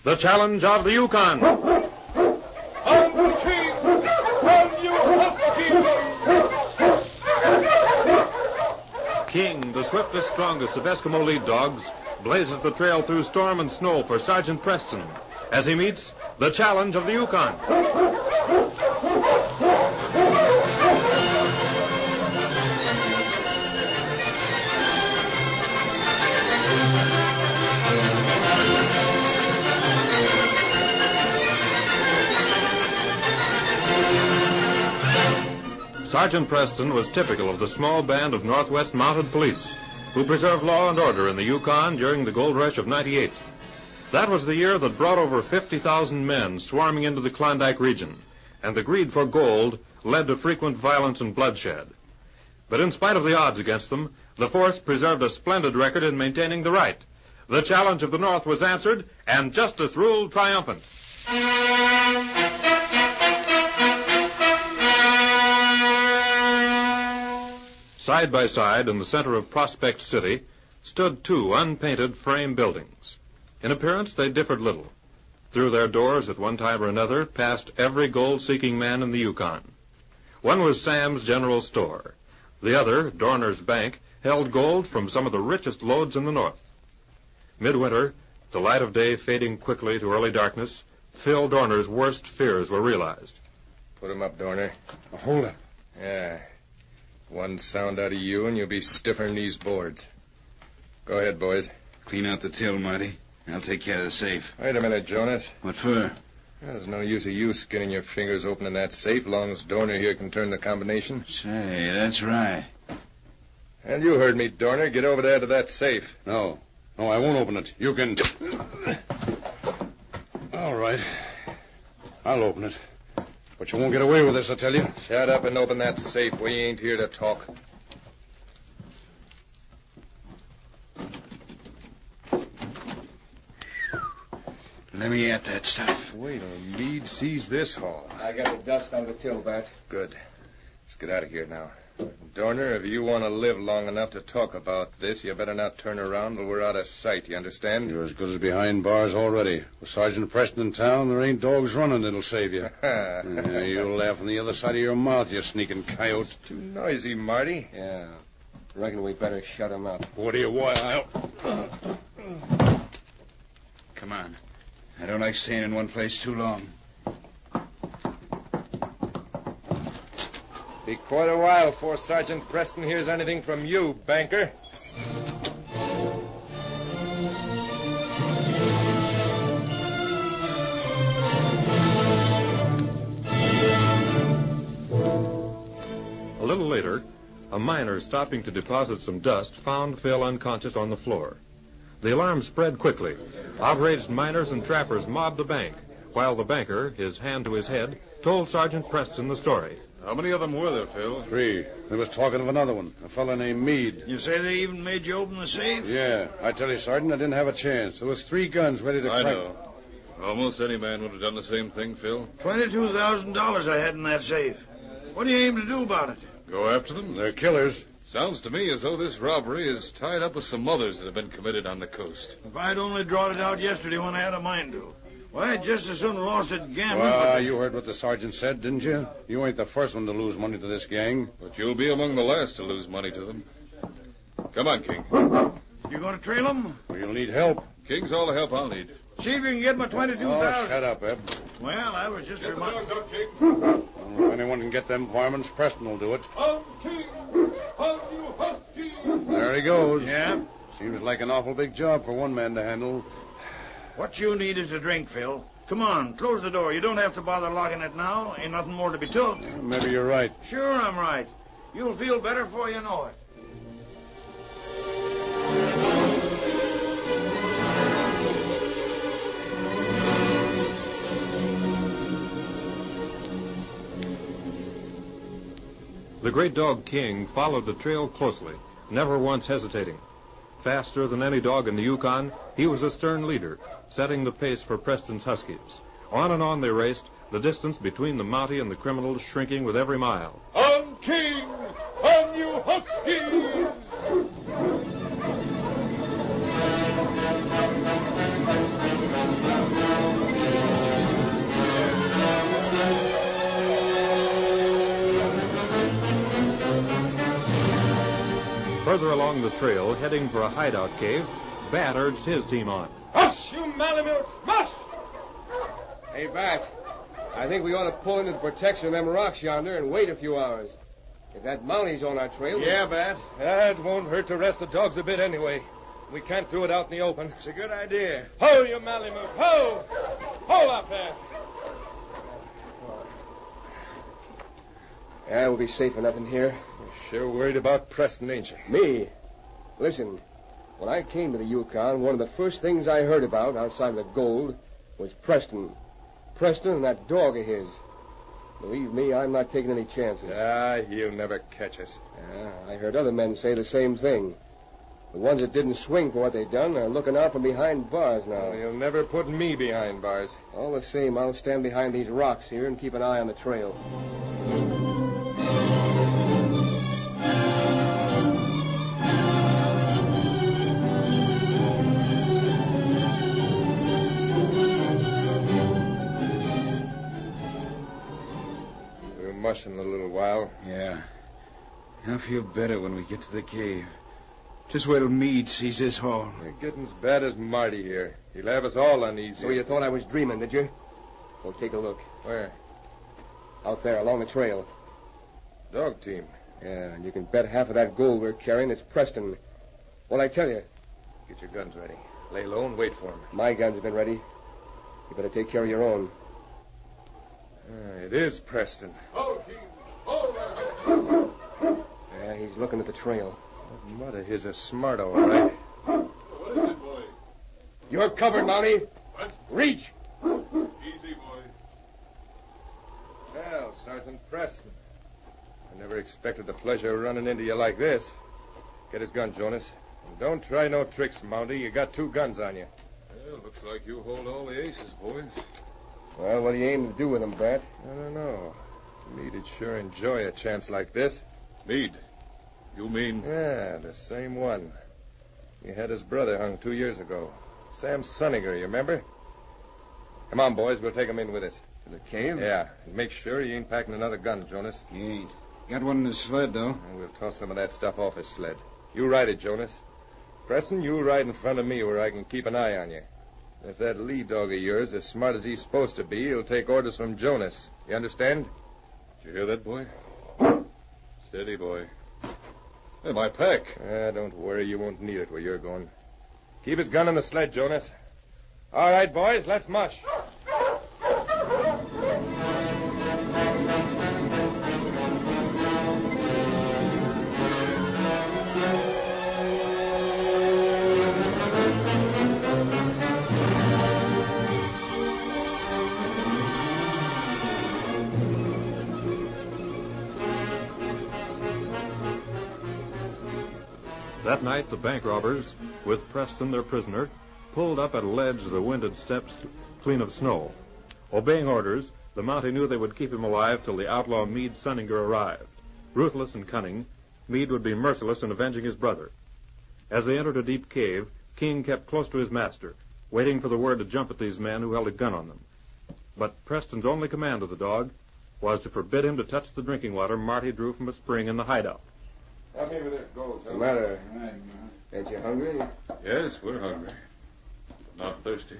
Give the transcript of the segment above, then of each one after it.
the challenge of the Yukon. On King! On you husky! King, the swiftest, strongest of Eskimo lead dogs, blazes the trail through storm and snow for Sergeant Preston as he meets the challenge of the Yukon. Sergeant Preston was typical of the small band of Northwest Mounted Police who preserved law and order in the Yukon during the gold rush of '98. That was the year that brought over 50,000 men swarming into the Klondike region, and the greed for gold led to frequent violence and bloodshed. But in spite of the odds against them, the force preserved a splendid record in maintaining the right. The challenge of the North was answered, and justice ruled triumphant. Side by side in the center of Prospect City stood two unpainted frame buildings. In appearance, they differed little. Through their doors, at one time or another, passed every gold-seeking man in the Yukon. One was Sam's General Store. The other, Dorner's Bank, held gold from some of the richest lodes in the North. Midwinter, the light of day fading quickly to early darkness, Phil Dorner's worst fears were realized. Put him up, Dorner. Now, hold it. Yeah. One sound out of you and you'll be stiffer than these boards. Go ahead, boys. Clean out the till, Marty. I'll take care of the safe. Wait a minute, Jonas. What for? There's no use of you skinning your fingers opening that safe, long as Dorner here can turn the combination. Say, that's right. And you heard me, Dorner. Get over there to that safe. No, I won't open it. You can... All right. I'll open it. But you won't get away with this, I tell you. Shut up and open that safe. We ain't here to talk. Let me at that stuff. Wait till Meade sees this haul. I got the dust out of the till, Bat. Good. Let's get out of here now. Dorner, if you want to live long enough to talk about this, you better not turn around till we're out of sight. You understand? You're as good as behind bars already. With Sergeant Preston in town, there ain't dogs running that'll save you. You'll laugh on the other side of your mouth, you sneaking coyote. It's too noisy, Marty. Yeah. Reckon we better shut him up. What do you want? Come on. I don't like staying in one place too long. Be quite a while before Sergeant Preston hears anything from you, banker. A little later, a miner stopping to deposit some dust found Phil unconscious on the floor. The alarm spread quickly. Outraged miners and trappers mobbed the bank, while the banker, his hand to his head, told Sergeant Preston the story. How many of them were there, Phil? 3. They was talking of another one, a fella named Meade. You say they even made you open the safe? Yeah. I tell you, Sergeant, I didn't have a chance. There was 3 guns ready to I crack. know. Almost any man would have done the same thing, Phil. $22,000 I had in that safe. What do you aim to do about it? Go after them? They're killers. Sounds to me as though this robbery is tied up with some others that have been committed on the coast. If I'd only drawn it out yesterday when I had a mind to. Why, I'd just as soon lost it gambling. Well, you heard what the sergeant said, didn't you? You ain't the first one to lose money to this gang. But you'll be among the last to lose money to them. Come on, King. You going to trail them? Well, you'll need help. King's all the help I'll need. See if you can get my $22,000. Oh, shut up, Eb. Well, I was just reminding. Well, if anyone can get them varmints, Preston will do it. On King! On you husky! There he goes. Yeah? Seems like an awful big job for one man to handle. What you need is a drink, Phil. Come on, close the door. You don't have to bother locking it now. Ain't nothing more to be took. Maybe you're right. Sure I'm right. You'll feel better before you know it. The great dog King followed the trail closely, never once hesitating. Faster than any dog in the Yukon, he was a stern leader, setting the pace for Preston's huskies. On and on they raced, the distance between the Mountie and the criminals shrinking with every mile. On King! On you huskies! Further along the trail, heading for a hideout cave, Bat urged his team on. Hush, you malamutes! Hush! Hey, Bat, I think we ought to pull into the protection of them rocks yonder and wait a few hours. If that Mounty's on our trail... Yeah, Bat. That won't hurt to rest the dogs a bit anyway. We can't do it out in the open. It's a good idea. Ho, you malamutes! Ho! Ho up there! Yeah, we'll be safe enough in here. You're sure worried about Preston, ain't you? Me? Listen, when I came to the Yukon, one of the first things I heard about, outside of the gold, was Preston. Preston and that dog of his. Believe me, I'm not taking any chances. Ah, he'll never catch us. Yeah, I heard other men say the same thing. The ones that didn't swing for what they'd done are looking out from behind bars now. Well, he'll never put me behind bars. All the same, I'll stand behind these rocks here and keep an eye on the trail. We'll mush in a little while. Yeah. I'll feel better when we get to the cave. Just wait till Meade sees this haul. You're getting as bad as Marty here. He'll have us all uneasy. So you thought I was dreaming, did you? Well, take a look. Where? Out there, along the trail. Dog team. Yeah, and you can bet half of that gold we're carrying is Preston. What'd I tell you? Get your guns ready. Lay low and wait for him. My guns have been ready. You better take care of your own. It is Preston. Ho, King! Ho there! Yeah, he's looking at the trail. That mother is a smart, all right. What is it, boy? You're covered, Mounty. What? Reach! Easy, boy. Well, Sergeant Preston. I never expected the pleasure of running into you like this. Get his gun, Jonas. And don't try no tricks, Mounty. You got 2 guns on you. Well, looks like you hold all the aces, boys. Well, what do you aim to do with them, Bat? I don't know. Meade'd sure enjoy a chance like this. Meade. You mean... Yeah, the same one. He had his brother hung 2 years ago. Sam Sunniger, you remember? Come on, boys. We'll take him in with us. To the cave? Yeah, and make sure he ain't packing another gun, Jonas. He ain't. Got one in his sled, though. And we'll toss some of that stuff off his sled. You ride it, Jonas. Preston, you ride in front of me where I can keep an eye on you. If that lead dog of yours is smart as he's supposed to be, he'll take orders from Jonas. You understand? Did you hear that, boy? Steady, boy. Hey, my pack. Don't worry. You won't need it where you're going. Keep his gun on the sled, Jonas. All right, boys, let's mush. That night, the bank robbers, with Preston their prisoner, pulled up at a ledge of the winded steps clean of snow. Obeying orders, the Mountie knew they would keep him alive till the outlaw Meade Sunninger arrived. Ruthless and cunning, Meade would be merciless in avenging his brother. As they entered a deep cave, King kept close to his master, waiting for the word to jump at these men who held a gun on them. But Preston's only command of the dog was to forbid him to touch the drinking water Marty drew from a spring in the hideout. Help me with this gold, What's the matter? Right, Ain't you hungry? Yes, we're hungry. Not thirsty.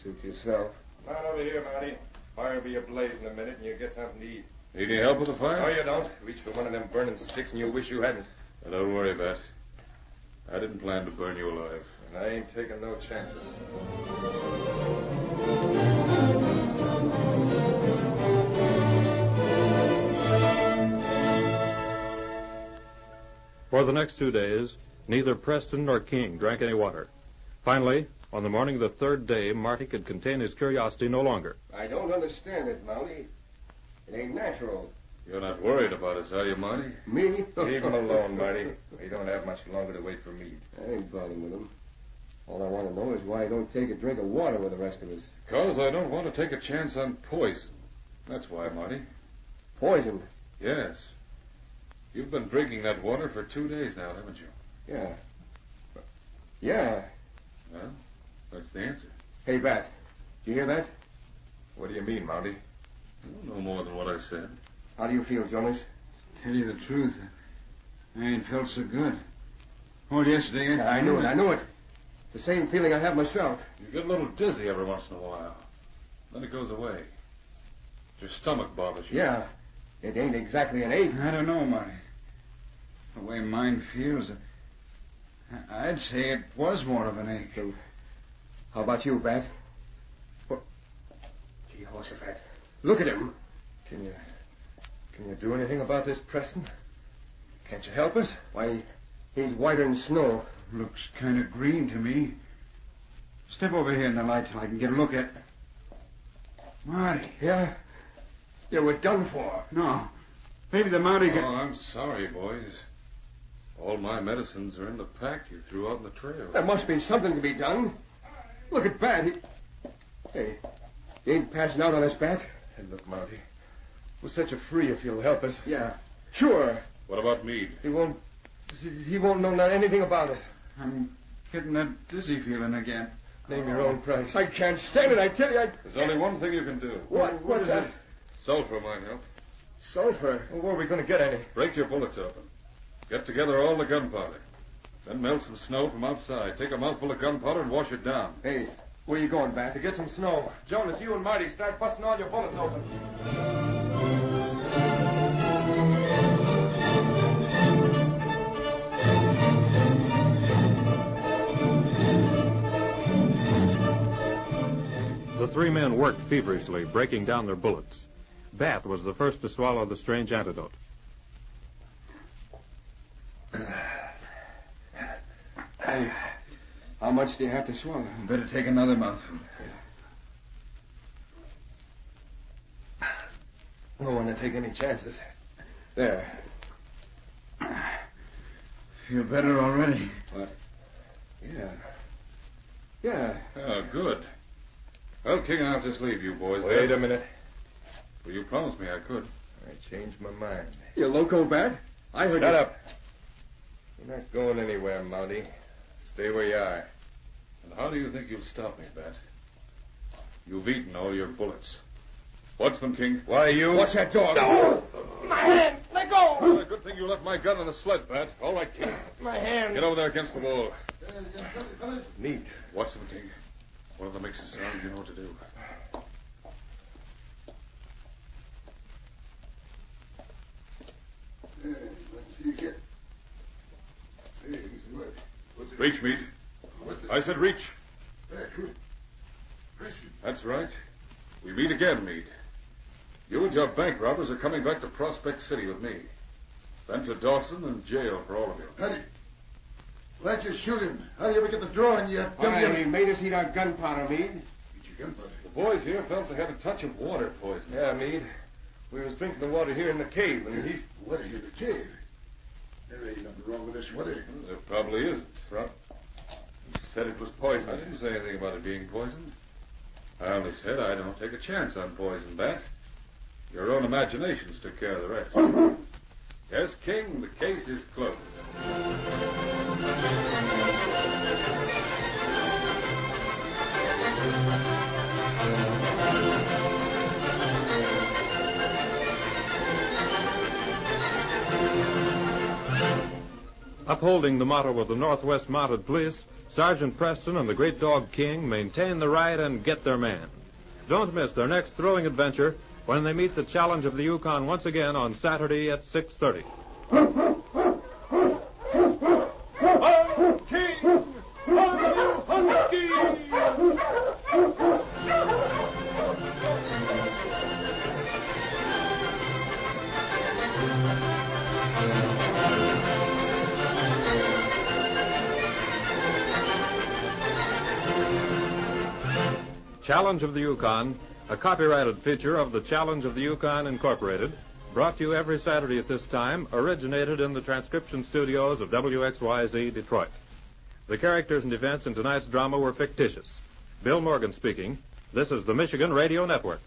Suit yourself. Come on over here, Marty. Fire will be ablaze in a minute, and you'll get something to eat. Need any help with the No, fire? you don't. Reach for one of them burning sticks, and you'll wish you hadn't. Now, don't worry, Bat. I didn't plan to burn you alive. And I ain't taking no chances. For the next 2 days, neither Preston nor King drank any water. Finally, on the morning of the 3rd day, Marty could contain his curiosity no longer. I don't understand it, Mountie. It ain't natural. You're not worried about us, are you, Marty? Me? Leave him alone, Marty. We don't have much longer to wait for Meade. I ain't bothering with him. All I want to know is why he don't take a drink of water with the rest of us. Because I don't want to take a chance on poison. That's why, Marty. Poison? Yes. You've been drinking that water for 2 days now, haven't you? Yeah. Yeah. Well, that's the answer. Hey, Bat. Did you hear that? What do you mean, Mounty? No more than what I said. How do you feel, Jonas? Tell you the truth, I ain't felt so good. Oh, yesterday. I knew it. It's the same feeling I have myself. You get a little dizzy every once in a while. Then it goes away. Your stomach bothers you. Yeah. It ain't exactly an ache. I don't know, Marty. The way mine feels, I'd say it was more of an ache. So, how about you, Bat? What? Gee, Horsefat. Look at him. Can you do anything about this, Preston? Can't you help us? Why, he's whiter than snow. Looks kind of green to me. Step over here in the light till I can get a look at... Marty. Yeah? Yeah, we're done for. No. Maybe the Mountie can... Oh, I'm sorry, boys. All my medicines are in the pack you threw out in the trail. There must be something to be done. Look at Bat. Hey, he ain't passing out on us, Bat. Hey, look, Mountie. We'll set you free if you'll help us. Yeah, sure. What about Meade? He won't know anything about it. I'm getting that dizzy feeling again. Name your own price. I can't stand it, I tell you. There's only one thing you can do. What's that? Sulfur might help. Sulfur. Well, where are we going to get any? Break your bullets open. Get together all the gunpowder. Then melt some snow from outside. Take a mouthful of gunpowder and wash it down. Hey, where you going, Bat? To get some snow. Jonas, you and Marty start busting all your bullets open. The three men worked feverishly, breaking down their bullets. Bat was the first to swallow the strange antidote. Hey, how much do you have to swallow? Better take another mouthful. I don't want to take any chances. There. Feel better already. What? Yeah. Oh, good. Well, King, I'll just leave you boys. Wait there. a minute. Well, you promised me I could. I changed my mind. You loco, Bat? I heard Shut you... up. You're not going anywhere, Mountie. Stay where you are. And how do you think you'll stop me, Bat? You've eaten all your bullets. Watch them, King. Why, you... What's that dog? No. My hand! Let go! Well, good thing you left my gun on the sled, Bat. All right, King. My hand! Get over there against the wall. Neat. Watch them, King. One of them makes a sound, you know what to do. Let's see again. Hey, what? What's it? Reach, Meade. I said reach. Good. Preston. That's right. We meet again, Meade. You and your bank robbers are coming back to Prospect City with me. Then to Dawson and jail for all of you. Howdy. Why'd you shoot him? How do you ever get the draw on you? Why, he made us eat our gunpowder, Meade. Eat your gunpowder. The boys here felt they had a touch of water poison. Yeah, Meade. We was drinking the water here in the cave, and he's... Water in the cave. There ain't nothing wrong with this water. There probably isn't. Right? He said it was poison. I didn't say anything about it being poisoned. I only said I don't take a chance on poison, Bat. Your own imaginations took care of the rest. Yes, King, the case is closed. Upholding the motto of the Northwest Mounted Police, Sergeant Preston and the great dog King maintain the right and get their man. Don't miss their next thrilling adventure when they meet the challenge of the Yukon once again on Saturday at 6:30. King! Husky! Challenge of the Yukon, a copyrighted feature of the Challenge of the Yukon Incorporated, brought to you every Saturday at this time, originated in the transcription studios of WXYZ Detroit. The characters and events in tonight's drama were fictitious. Bill Morgan speaking. This is the Michigan Radio Network.